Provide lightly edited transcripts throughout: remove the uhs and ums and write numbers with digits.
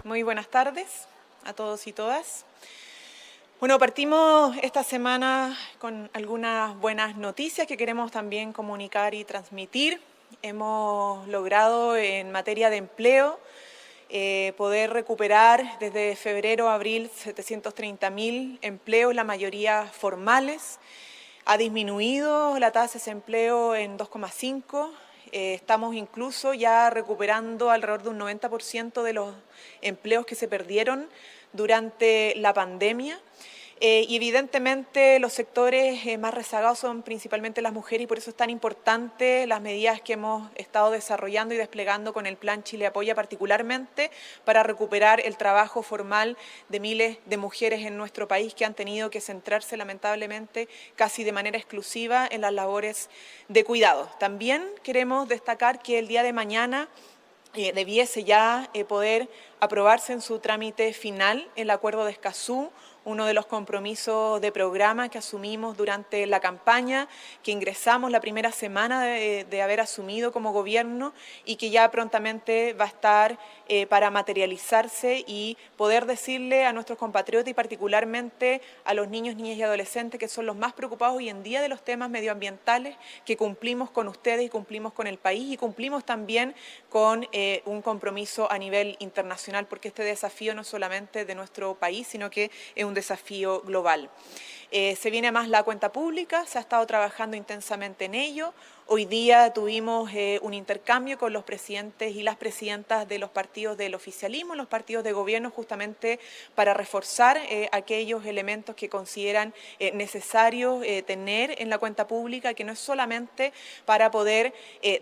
Muy buenas tardes a todos y todas. Bueno, partimos esta semana con algunas buenas noticias que queremos también comunicar y transmitir. Hemos logrado en materia de empleo poder recuperar desde febrero a abril 730.000 empleos, la mayoría formales. Ha disminuido la tasa de desempleo en 2,5. Estamos incluso ya recuperando alrededor de un 90% de los empleos que se perdieron durante la pandemia. Y evidentemente los sectores más rezagados son principalmente las mujeres y por eso es tan importante las medidas que hemos estado desarrollando y desplegando con el Plan Chile Apoya, particularmente para recuperar el trabajo formal de miles de mujeres en nuestro país que han tenido que centrarse lamentablemente casi de manera exclusiva en las labores de cuidado. También queremos destacar que el día de mañana debiese ya poder aprobarse en su trámite final el acuerdo de Escazú, uno de los compromisos de programa que asumimos durante la campaña, que ingresamos la primera semana de haber asumido como gobierno y que ya prontamente va a estar para materializarse y poder decirle a nuestros compatriotas y particularmente a los niños, niñas y adolescentes que son los más preocupados hoy en día de los temas medioambientales, que cumplimos con ustedes y cumplimos con el país y cumplimos también con un compromiso a nivel internacional, porque este desafío no es solamente de nuestro país, sino que es un desafío global. Se viene más la cuenta pública, se ha estado trabajando intensamente en ello. Hoy día tuvimos un intercambio con los presidentes y las presidentas de los partidos del oficialismo, los partidos de gobierno, justamente para reforzar aquellos elementos que consideran necesarios tener en la cuenta pública, que no es solamente para poder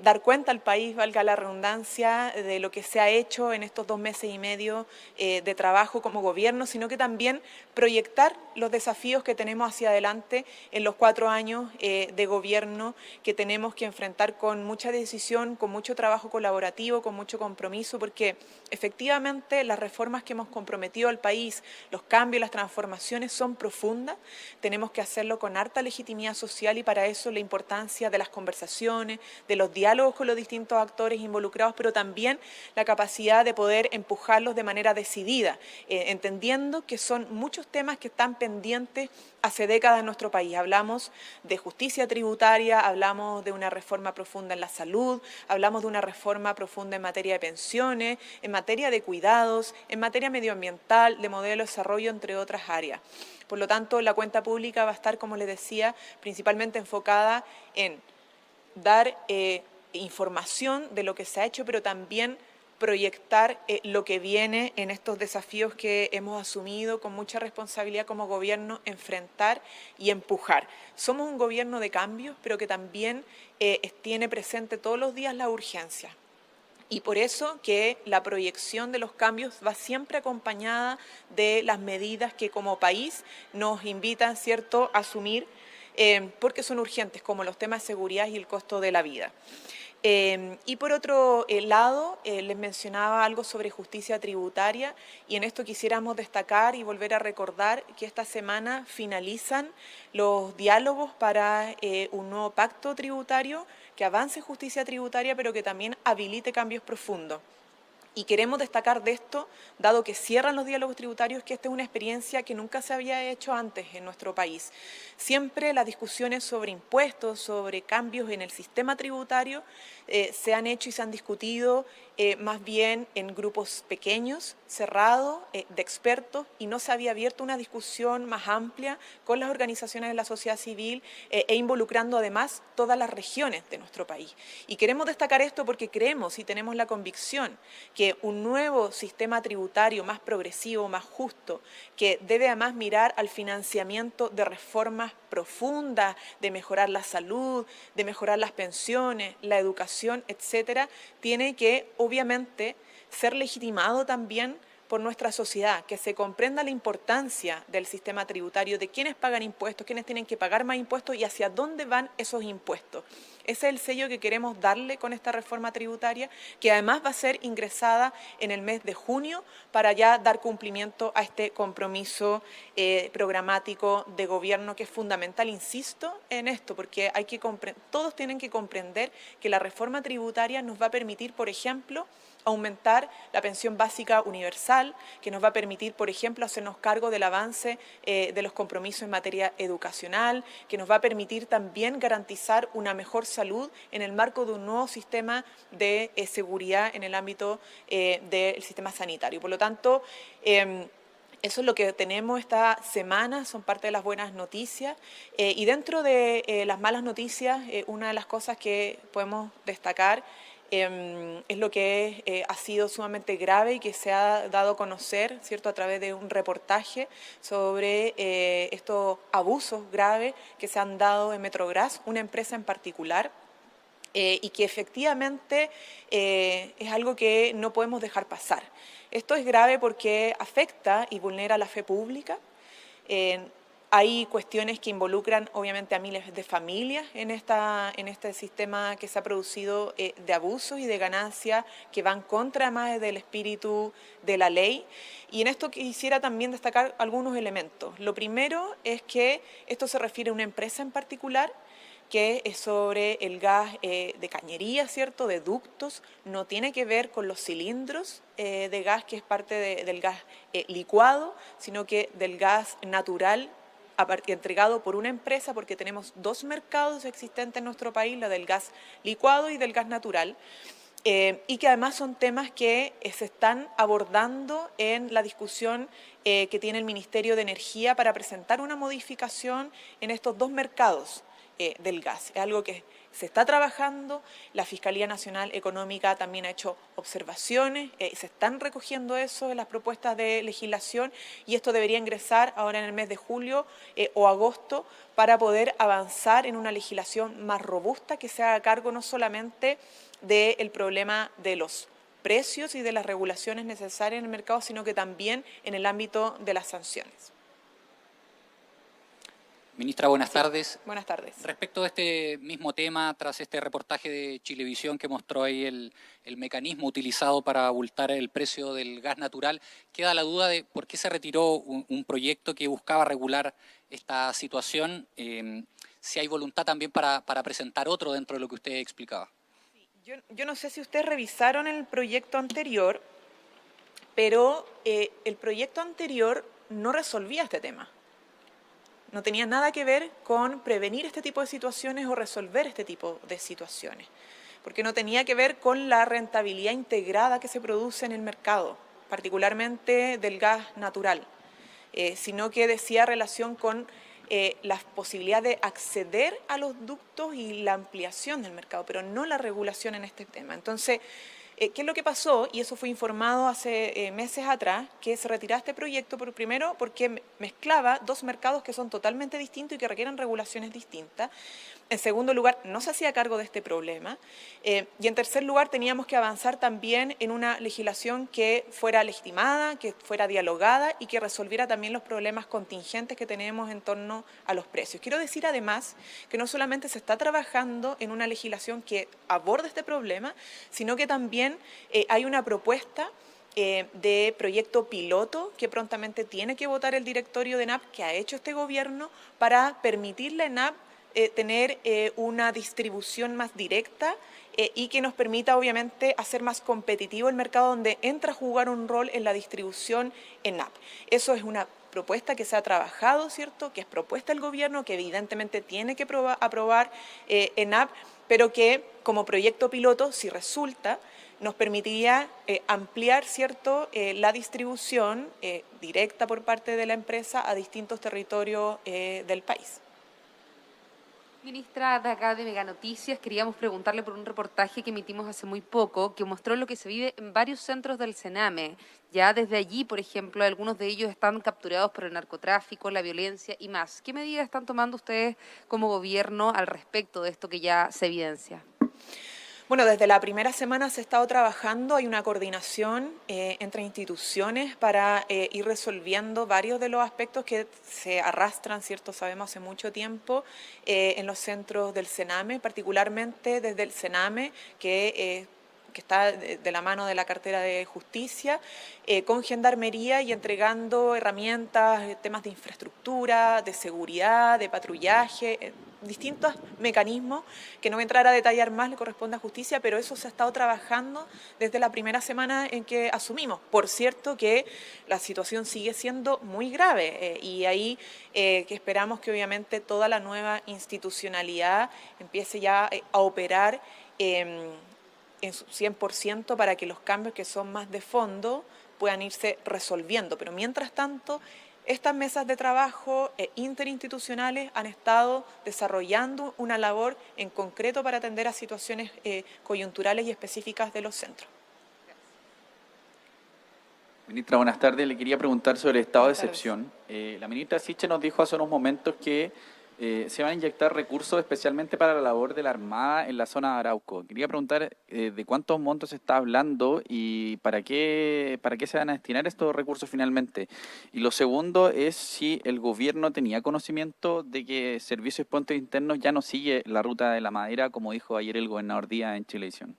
dar cuenta al país, valga la redundancia, de lo que se ha hecho en estos 2 meses y medio de trabajo como gobierno, sino que también proyectar los desafíos que tenemos hacia adelante en los 4 años de gobierno que tenemos que enfrentar con mucha decisión, con mucho trabajo colaborativo, con mucho compromiso, porque efectivamente las reformas que hemos comprometido al país, los cambios, las transformaciones son profundas, tenemos que hacerlo con harta legitimidad social y para eso la importancia de las conversaciones, de los diálogos con los distintos actores involucrados, pero también la capacidad de poder empujarlos de manera decidida, entendiendo que son muchos temas que están pendientes hace décadas en nuestro país. Hablamos de justicia tributaria, hablamos de una reforma profunda en la salud, hablamos de una reforma profunda en materia de pensiones, en materia de cuidados, en materia medioambiental, de modelo de desarrollo, entre otras áreas. Por lo tanto, la cuenta pública va a estar, como les decía, principalmente enfocada en dar información de lo que se ha hecho, pero también proyectar lo que viene en estos desafíos que hemos asumido con mucha responsabilidad como gobierno, enfrentar y empujar. Somos un gobierno de cambios, pero que también tiene presente todos los días la urgencia. Y por eso que la proyección de los cambios va siempre acompañada de las medidas que como país nos invitan, ¿cierto?, a asumir, porque son urgentes, como los temas de seguridad y el costo de la vida. Y por otro lado, les mencionaba algo sobre justicia tributaria y en esto quisiéramos destacar y volver a recordar que esta semana finalizan los diálogos para un nuevo pacto tributario que avance justicia tributaria pero que también habilite cambios profundos. Y queremos destacar de esto, dado que cierran los diálogos tributarios, que esta es una experiencia que nunca se había hecho antes en nuestro país. Siempre las discusiones sobre impuestos, sobre cambios en el sistema tributario, se han hecho y se han discutido más bien en grupos pequeños, cerrados, de expertos, y no se había abierto una discusión más amplia con las organizaciones de la sociedad civil e involucrando además todas las regiones de nuestro país. Y queremos destacar esto porque creemos y tenemos la convicción que un nuevo sistema tributario más progresivo, más justo, que debe además mirar al financiamiento de reformas profundas, de mejorar la salud, de mejorar las pensiones, la educación, etcétera, tiene que obviamente ser legitimado también por nuestra sociedad, que se comprenda la importancia del sistema tributario, de quiénes pagan impuestos, quiénes tienen que pagar más impuestos y hacia dónde van esos impuestos. Ese es el sello que queremos darle con esta reforma tributaria, que además va a ser ingresada en el mes de junio para ya dar cumplimiento a este compromiso programático de gobierno que es fundamental, insisto en esto, porque todos tienen que comprender que la reforma tributaria nos va a permitir, por ejemplo, aumentar la pensión básica universal, social, que nos va a permitir, por ejemplo, hacernos cargo del avance de los compromisos en materia educacional, que nos va a permitir también garantizar una mejor salud en el marco de un nuevo sistema de seguridad en el ámbito del sistema sanitario. Por lo tanto, eso es lo que tenemos esta semana, son parte de las buenas noticias. Y dentro de las malas noticias, una de las cosas que podemos destacar es lo que ha sido sumamente grave y que se ha dado a conocer, ¿cierto?, a través de un reportaje sobre estos abusos graves que se han dado en Metrogas, una empresa en particular, y que efectivamente es algo que no podemos dejar pasar. Esto es grave porque afecta y vulnera la fe pública. Hay cuestiones que involucran obviamente a miles de familias en este sistema que se ha producido de abusos y de ganancias que van contra más del espíritu de la ley. Y en esto quisiera también destacar algunos elementos. Lo primero es que esto se refiere a una empresa en particular, que es sobre el gas de cañería, ¿cierto?, de ductos, no tiene que ver con los cilindros de gas, que es parte del gas licuado, sino que del gas natural entregado por una empresa, porque tenemos dos mercados existentes en nuestro país, la del gas licuado y del gas natural, y que además son temas que se están abordando en la discusión que tiene el Ministerio de Energía para presentar una modificación en estos dos mercados del gas. Es algo que se está trabajando, la Fiscalía Nacional Económica también ha hecho observaciones, se están recogiendo eso en las propuestas de legislación y esto debería ingresar ahora en el mes de julio o agosto para poder avanzar en una legislación más robusta que se haga cargo no solamente del problema de los precios y de las regulaciones necesarias en el mercado, sino que también en el ámbito de las sanciones. Ministra, buenas tardes. Buenas tardes. Respecto a este mismo tema, tras este reportaje de Chilevisión que mostró ahí el mecanismo utilizado para abultar el precio del gas natural, queda la duda de por qué se retiró un proyecto que buscaba regular esta situación, si hay voluntad también para presentar otro dentro de lo que usted explicaba. Yo no sé si ustedes revisaron el proyecto anterior, pero el proyecto anterior no resolvía este tema. No tenía nada que ver con prevenir este tipo de situaciones o resolver este tipo de situaciones, porque no tenía que ver con la rentabilidad integrada que se produce en el mercado, particularmente del gas natural, sino que decía relación con la posibilidad de acceder a los ductos y la ampliación del mercado, pero no la regulación en este tema. Entonces, ¿qué es lo que pasó? Y eso fue informado hace meses atrás, que se retiraba este proyecto, primero porque mezclaba dos mercados que son totalmente distintos y que requieren regulaciones distintas. En segundo lugar, no se hacía cargo de este problema. Y en tercer lugar, teníamos que avanzar también en una legislación que fuera legitimada, que fuera dialogada y que resolviera también los problemas contingentes que tenemos en torno a los precios. Quiero decir además que no solamente se está trabajando en una legislación que aborde este problema, sino que también hay una propuesta de proyecto piloto que prontamente tiene que votar el directorio de ENAP, que ha hecho este gobierno, para permitirle a ENAP tener una distribución más directa y que nos permita obviamente hacer más competitivo el mercado, donde entra a jugar un rol en la distribución ENAP. Eso es una propuesta que se ha trabajado, ¿cierto?, que es propuesta del gobierno, que evidentemente tiene que aprobar ENAP, pero que como proyecto piloto, si resulta, nos permitiría ampliar, ¿cierto?, la distribución directa por parte de la empresa a distintos territorios del país. Ministra, de acá de Mega Noticias, queríamos preguntarle por un reportaje que emitimos hace muy poco, que mostró lo que se vive en varios centros del Sename. Ya desde allí, por ejemplo, algunos de ellos están capturados por el narcotráfico, la violencia y más. ¿Qué medidas están tomando ustedes como gobierno al respecto de esto que ya se evidencia? Bueno, desde la primera semana se ha estado trabajando, hay una coordinación entre instituciones para ir resolviendo varios de los aspectos que se arrastran, ¿cierto?, sabemos hace mucho tiempo en los centros del Sename, particularmente desde el Sename, que está de la mano de la cartera de Justicia, con Gendarmería y entregando herramientas, temas de infraestructura, de seguridad, de patrullaje, distintos mecanismos que no voy a entrar a detallar más, le corresponde a justicia, pero eso se ha estado trabajando desde la primera semana en que asumimos. Por cierto que la situación sigue siendo muy grave y ahí que esperamos que obviamente toda la nueva institucionalidad empiece ya a operar en su 100% para que los cambios que son más de fondo puedan irse resolviendo. Pero mientras tanto, estas mesas de trabajo interinstitucionales han estado desarrollando una labor en concreto para atender a situaciones coyunturales y específicas de los centros. Ministra, buenas tardes. Le quería preguntar sobre el estado de excepción. La ministra Siche nos dijo hace unos momentos que se van a inyectar recursos especialmente para la labor de la Armada en la zona de Arauco. Quería preguntar de cuántos montos se está hablando y para qué se van a destinar estos recursos finalmente. Y lo segundo es si el gobierno tenía conocimiento de que Servicios y Puentes Internos ya no sigue la ruta de la madera, como dijo ayer el gobernador Díaz en Chilevisión.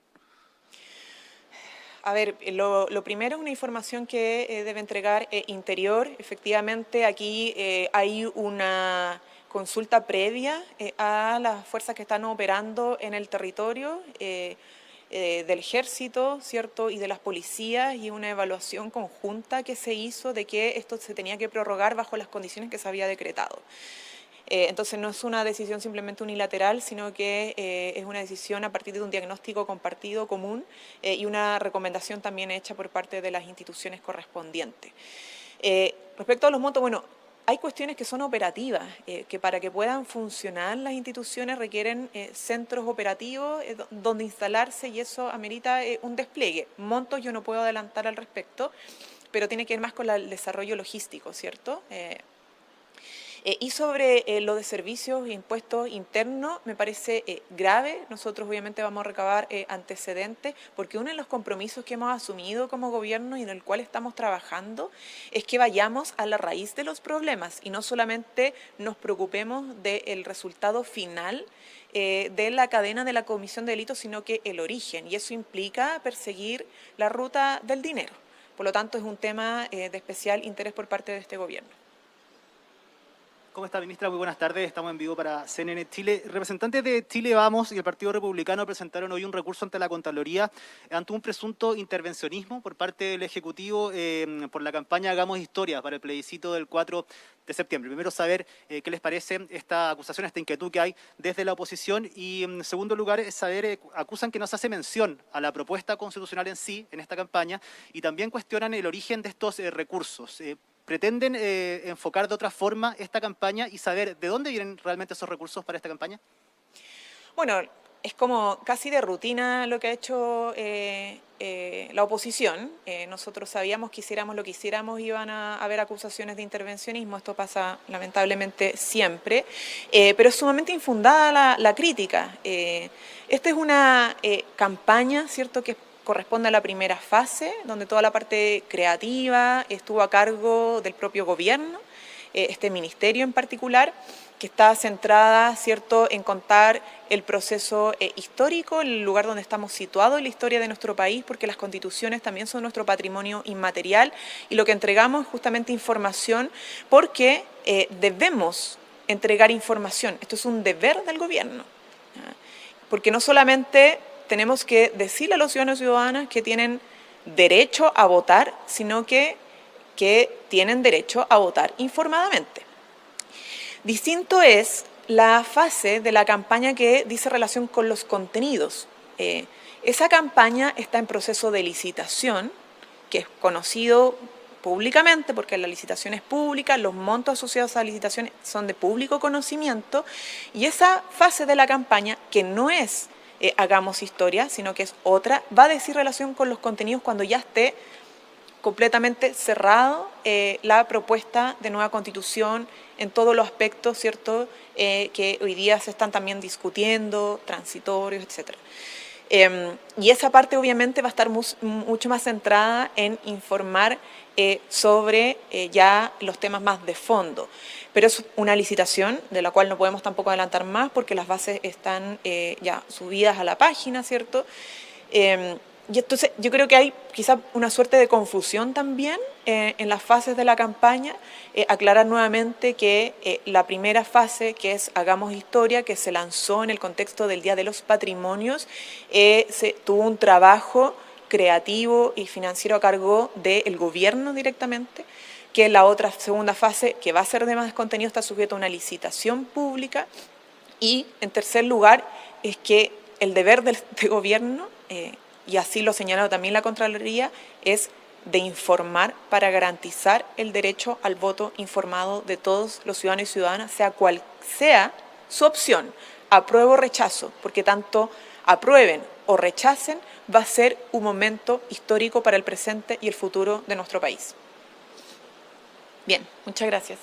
A ver, lo primero es una información que debe entregar Interior. Efectivamente, aquí hay una consulta previa a las fuerzas que están operando en el territorio del ejército, ¿cierto? Y de las policías, y una evaluación conjunta que se hizo de que esto se tenía que prorrogar bajo las condiciones que se había decretado. Entonces no es una decisión simplemente unilateral, sino que es una decisión a partir de un diagnóstico compartido, común, y una recomendación también hecha por parte de las instituciones correspondientes. Respecto a los montos, bueno, hay cuestiones que son operativas, que para que puedan funcionar las instituciones requieren centros operativos donde instalarse, y eso amerita un despliegue. Montos yo no puedo adelantar al respecto, pero tiene que ver más con el desarrollo logístico, ¿cierto? Y sobre lo de servicios e impuestos internos, me parece grave. Nosotros obviamente vamos a recabar antecedentes, porque uno de los compromisos que hemos asumido como gobierno y en el cual estamos trabajando es que vayamos a la raíz de los problemas y no solamente nos preocupemos del resultado final de la cadena de la comisión de delitos, sino que el origen, y eso implica perseguir la ruta del dinero. Por lo tanto, es un tema de especial interés por parte de este gobierno. ¿Cómo está, ministra? Muy buenas tardes. Estamos en vivo para CNN Chile. Representantes de Chile Vamos y el Partido Republicano presentaron hoy un recurso ante la Contraloría ante un presunto intervencionismo por parte del Ejecutivo por la campaña Hagamos Historia para el plebiscito del 4 de septiembre. Primero, saber qué les parece esta acusación, esta inquietud que hay desde la oposición, y en segundo lugar, saber, acusan que no se hace mención a la propuesta constitucional en sí, en esta campaña, y también cuestionan el origen de estos recursos. ¿Pretenden enfocar de otra forma esta campaña y saber de dónde vienen realmente esos recursos para esta campaña? Bueno, es como casi de rutina lo que ha hecho la oposición. Nosotros sabíamos que hiciéramos lo que hiciéramos, iban a haber acusaciones de intervencionismo. Esto pasa lamentablemente siempre, pero es sumamente infundada la crítica. Esta es una campaña, ¿cierto?, que corresponde a la primera fase, donde toda la parte creativa estuvo a cargo del propio gobierno, este ministerio en particular, que está centrada, ¿cierto?, en contar el proceso histórico, el lugar donde estamos situados en la historia de nuestro país, porque las constituciones también son nuestro patrimonio inmaterial, y lo que entregamos es justamente información, porque debemos entregar información. Esto es un deber del gobierno, porque no solamente tenemos que decirle a los ciudadanos y ciudadanas que tienen derecho a votar, sino que tienen derecho a votar informadamente. Distinto es la fase de la campaña que dice relación con los contenidos. Esa campaña está en proceso de licitación, que es conocido públicamente, porque la licitación es pública, los montos asociados a la licitación son de público conocimiento, y esa fase de la campaña, que no es Hagamos Historia, sino que es otra, va a decir relación con los contenidos cuando ya esté completamente cerrado la propuesta de nueva constitución en todos los aspectos, ¿cierto?, que hoy día se están también discutiendo, transitorios, etcétera. Y esa parte obviamente va a estar mucho más centrada en informar sobre ya los temas más de fondo. Pero es una licitación de la cual no podemos tampoco adelantar más porque las bases están ya subidas a la página, ¿cierto? Y entonces yo creo que hay quizá una suerte de confusión también en las fases de la campaña. Aclarar nuevamente que la primera fase, que es Hagamos Historia, que se lanzó en el contexto del Día de los Patrimonios, tuvo un trabajo creativo y financiero a cargo del gobierno directamente, que la otra segunda fase, que va a ser de más contenido, está sujeto a una licitación pública. Y en tercer lugar, es que el deber de gobierno, y así lo señaló también la Contraloría, es de informar para garantizar el derecho al voto informado de todos los ciudadanos y ciudadanas, sea cual sea su opción, apruebo o rechazo, porque tanto aprueben o rechacen, va a ser un momento histórico para el presente y el futuro de nuestro país. Bien, muchas gracias.